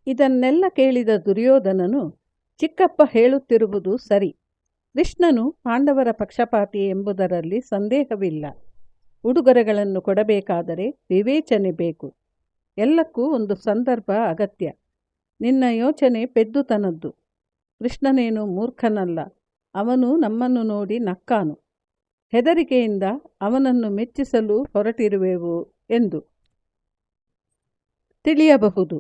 ಇದನ್ನೆಲ್ಲ ಕೇಳಿದ ದುರ್ಯೋಧನನು, ಚಿಕ್ಕಪ್ಪ ಹೇಳುತ್ತಿರುವುದು ಸರಿ. ಕೃಷ್ಣನು ಪಾಂಡವರ ಪಕ್ಷಪಾತಿ ಎಂಬುದರಲ್ಲಿ ಸಂದೇಹವಿಲ್ಲ. ಉಡುಗೊರೆಗಳನ್ನು ಕೊಡಬೇಕಾದರೆ ವಿವೇಚನೆ ಬೇಕು. ಎಲ್ಲಕ್ಕೂ ಒಂದು ಸಂದರ್ಭ ಅಗತ್ಯ. ನಿನ್ನ ಯೋಚನೆ ಪೆದ್ದುತನದ್ದು. ಕೃಷ್ಣನೇನು ಮೂರ್ಖನಲ್ಲ. ಅವನು ನಮ್ಮನ್ನು ನೋಡಿ ನಕ್ಕಾನು. ಹೆದರಿಕೆಯಿಂದ ಅವನನ್ನು ಮೆಚ್ಚಿಸಲು ಹೊರಟಿರುವೆವು ಎಂದು ತಿಳಿಯಬಹುದು.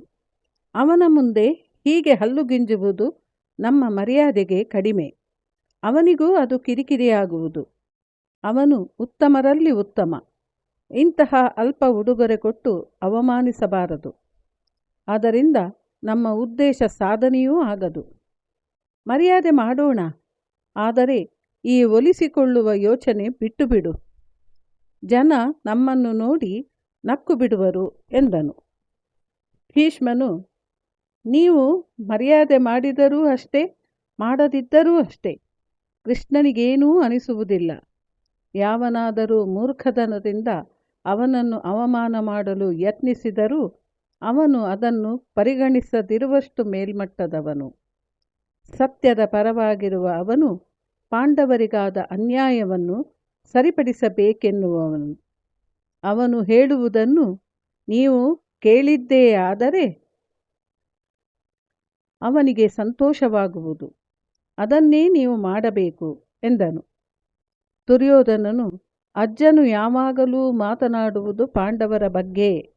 ಅವನ ಮುಂದೆ ಹೀಗೆ ಹಲ್ಲುಗಿಂಜುವುದು ನಮ್ಮ ಮರ್ಯಾದೆಗೆ ಕಡಿಮೆ. ಅವನಿಗೂ ಅದು ಕಿರಿಕಿರಿಯಾಗುವುದು. ಅವನು ಉತ್ತಮರಲ್ಲಿ ಉತ್ತಮ. ಇಂತಹ ಅಲ್ಪ ಉಡುಗೊರೆ ಕೊಟ್ಟು ಅವಮಾನಿಸಬಾರದು. ಆದ್ದರಿಂದ ನಮ್ಮ ಉದ್ದೇಶ ಸಾಧನೆಯೂ ಆಗದು. ಮರ್ಯಾದೆ ಮಾಡೋಣ, ಆದರೆ ಈ ಒಲಿಸಿಕೊಳ್ಳುವ ಯೋಚನೆ ಬಿಟ್ಟು ಬಿಡು. ಜನ ನಮ್ಮನ್ನು ನೋಡಿ ನಕ್ಕು ಬಿಡುವರು ಎಂದನು. ಭೀಷ್ಮನು, ನೀವು ಮರ್ಯಾದೆ ಮಾಡಿದರೂ ಅಷ್ಟೇ, ಮಾಡದಿದ್ದರೂ ಅಷ್ಟೇ, ಕೃಷ್ಣನಿಗೇನೂ ಅನಿಸುವುದಿಲ್ಲ. ಯಾವನಾದರೂ ಮೂರ್ಖತನದಿಂದ ಅವನನ್ನು ಅವಮಾನ ಮಾಡಲು ಯತ್ನಿಸಿದರೂ ಅವನು ಅದನ್ನು ಪರಿಗಣಿಸದಿರುವಷ್ಟು ಮೇಲ್ಮಟ್ಟದವನು. ಸತ್ಯದ ಪರವಾಗಿರುವ ಅವನು ಪಾಂಡವರಿಗಾದ ಅನ್ಯಾಯವನ್ನು ಸರಿಪಡಿಸಬೇಕೆನ್ನುವವನು. ಅವನು ಹೇಳುವುದನ್ನು ನೀವು ಕೇಳಿದ್ದೇ ಆದರೆ ಅವನಿಗೆ ಸಂತೋಷವಾಗುವುದು. ಅದನ್ನೇ ನೀವು ಮಾಡಬೇಕು ಎಂದನು. ದುರ್ಯೋಧನನು, ಅಜ್ಜನು ಯಾವಾಗಲೂ ಮಾತನಾಡುವುದು ಪಾಂಡವರ ಬಗ್ಗೆ.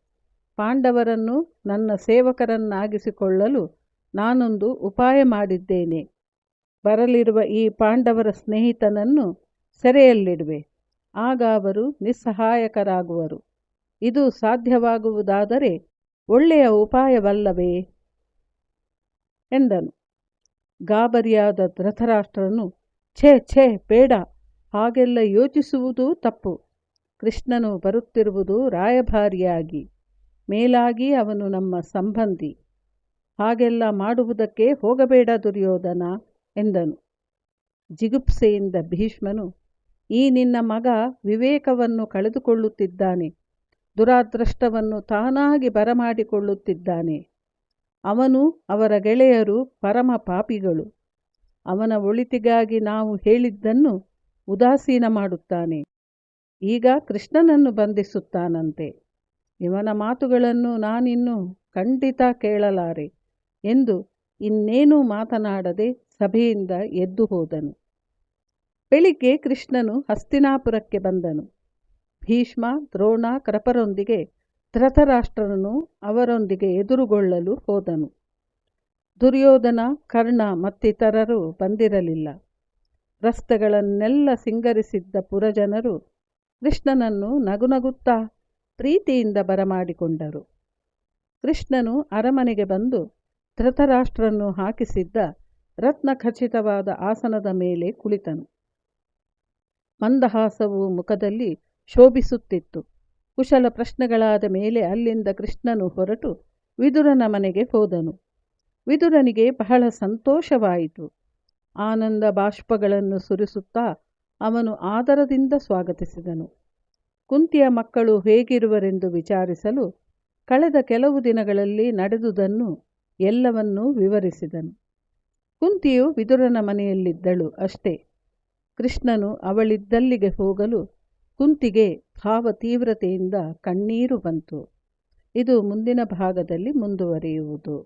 ಪಾಂಡವರನ್ನು ನನ್ನ ಸೇವಕರನ್ನಾಗಿಸಿಕೊಳ್ಳಲು ನಾನೊಂದು ಉಪಾಯ ಮಾಡಿದ್ದೇನೆ. ಬರಲಿರುವ ಈ ಪಾಂಡವರ ಸ್ನೇಹಿತನನ್ನು ಸೆರೆಯಲ್ಲಿಡುವೆ. ಆಗ ಅವರು ನಿಸ್ಸಹಾಯಕರಾಗುವರು. ಇದು ಸಾಧ್ಯವಾಗುವುದಾದರೆ ಒಳ್ಳೆಯ ಉಪಾಯವಲ್ಲವೇ ಎಂದನು. ಗಾಬರಿಯಾದ ಧೃತರಾಷ್ಟ್ರನು, ಛೇ ಛೇ, ಬೇಡ, ಹಾಗೆಲ್ಲ ಯೋಚಿಸುವುದೂ ತಪ್ಪು. ಕೃಷ್ಣನು ಬರುತ್ತಿರುವುದು ರಾಯಭಾರಿಯಾಗಿ, ಮೇಲಾಗಿ ಅವನು ನಮ್ಮ ಸಂಬಂಧಿ. ಹಾಗೆಲ್ಲ ಮಾಡುವುದಕ್ಕೆ ಹೋಗಬೇಡ ದುರ್ಯೋಧನ ಎಂದನು. ಜಿಗುಪ್ಸೆಯಿಂದ ಭೀಷ್ಮನು, ಈ ನಿನ್ನ ಮಗ ವಿವೇಕವನ್ನು ಕಳೆದುಕೊಳ್ಳುತ್ತಿದ್ದಾನೆ. ದುರಾದೃಷ್ಟವನ್ನು ತಾನಾಗಿ ಬರಮಾಡಿಕೊಳ್ಳುತ್ತಿದ್ದಾನೆ. ಅವನು ಅವರ ಗೆಳೆಯರು ಪರಮ ಪಾಪಿಗಳು. ಅವನ ಒಳಿತಿಗಾಗಿ ನಾವು ಹೇಳಿದ್ದನ್ನು ಉದಾಸೀನ ಮಾಡುತ್ತಾನೆ. ಈಗ ಕೃಷ್ಣನನ್ನು ಬಂಧಿಸುತ್ತಾನಂತೆ. ಇವನ ಮಾತುಗಳನ್ನು ನಾನಿನ್ನು ಖಂಡಿತ ಕೇಳಲಾರೆ ಎಂದು ಇನ್ನೇನೂ ಮಾತನಾಡದೆ ಸಭೆಯಿಂದ ಎದ್ದು ಹೋದನು. ಬೆಳಿಗ್ಗೆ ಕೃಷ್ಣನು ಹಸ್ತಿನಾಪುರಕ್ಕೆ ಬಂದನು. ಭೀಷ್ಮ, ದ್ರೋಣ, ಕೃಪರೊಂದಿಗೆ ಧೃತರಾಷ್ಟ್ರನು ಅವರೊಂದಿಗೆ ಎದುರುಗೊಳ್ಳಲು ಹೋದನು. ದುರ್ಯೋಧನ, ಕರ್ಣ ಮತ್ತಿತರರು ಬಂದಿರಲಿಲ್ಲ. ರಸ್ತೆಗಳನ್ನೆಲ್ಲ ಸಿಂಗರಿಸಿದ್ದ ಪುರಜನರು ಕೃಷ್ಣನನ್ನು ನಗುನಗುತ್ತಾ ಪ್ರೀತಿಯಿಂದ ಬರಮಾಡಿಕೊಂಡರು. ಕೃಷ್ಣನು ಅರಮನೆಗೆ ಬಂದು ಧೃತರಾಷ್ಟ್ರನ್ನು ಹಾಕಿಸಿದ್ದ ರತ್ನಖಚಿತವಾದ ಆಸನದ ಮೇಲೆ ಕುಳಿತನು. ಮಂದಹಾಸವು ಮುಖದಲ್ಲಿ ಶೋಭಿಸುತ್ತಿತ್ತು. ಕುಶಲ ಪ್ರಶ್ನೆಗಳಾದ ಮೇಲೆ ಅಲ್ಲಿಂದ ಕೃಷ್ಣನು ಹೊರಟು ವಿದುರನ ಮನೆಗೆ ಹೋದನು. ವಿದುರನಿಗೆ ಬಹಳ ಸಂತೋಷವಾಯಿತು. ಆನಂದ ಬಾಷ್ಪಗಳನ್ನು ಸುರಿಸುತ್ತಾ ಅವನು ಆದರದಿಂದ ಸ್ವಾಗತಿಸಿದನು. ಕುಂತಿಯ ಮಕ್ಕಳು ಹೇಗಿರುವರೆಂದು ವಿಚಾರಿಸಲು ಕಳೆದ ಕೆಲವು ದಿನಗಳಲ್ಲಿ ನಡೆದುದನ್ನು ಎಲ್ಲವನ್ನೂ ವಿವರಿಸಿದನು. ಕುಂತಿಯು ವಿದುರನ ಮನೆಯಲ್ಲಿದ್ದಳು ಅಷ್ಟೇ. ಕೃಷ್ಣನು ಅವಳಿದ್ದಲ್ಲಿಗೆ ಹೋಗಲು ಕುಂತಿಗೆ ಭಾವ ತೀವ್ರತೆಯಿಂದ ಕಣ್ಣೀರು ಬಂತು. ಇದು ಮುಂದಿನ ಭಾಗದಲ್ಲಿ ಮುಂದುವರಿಯುವುದು.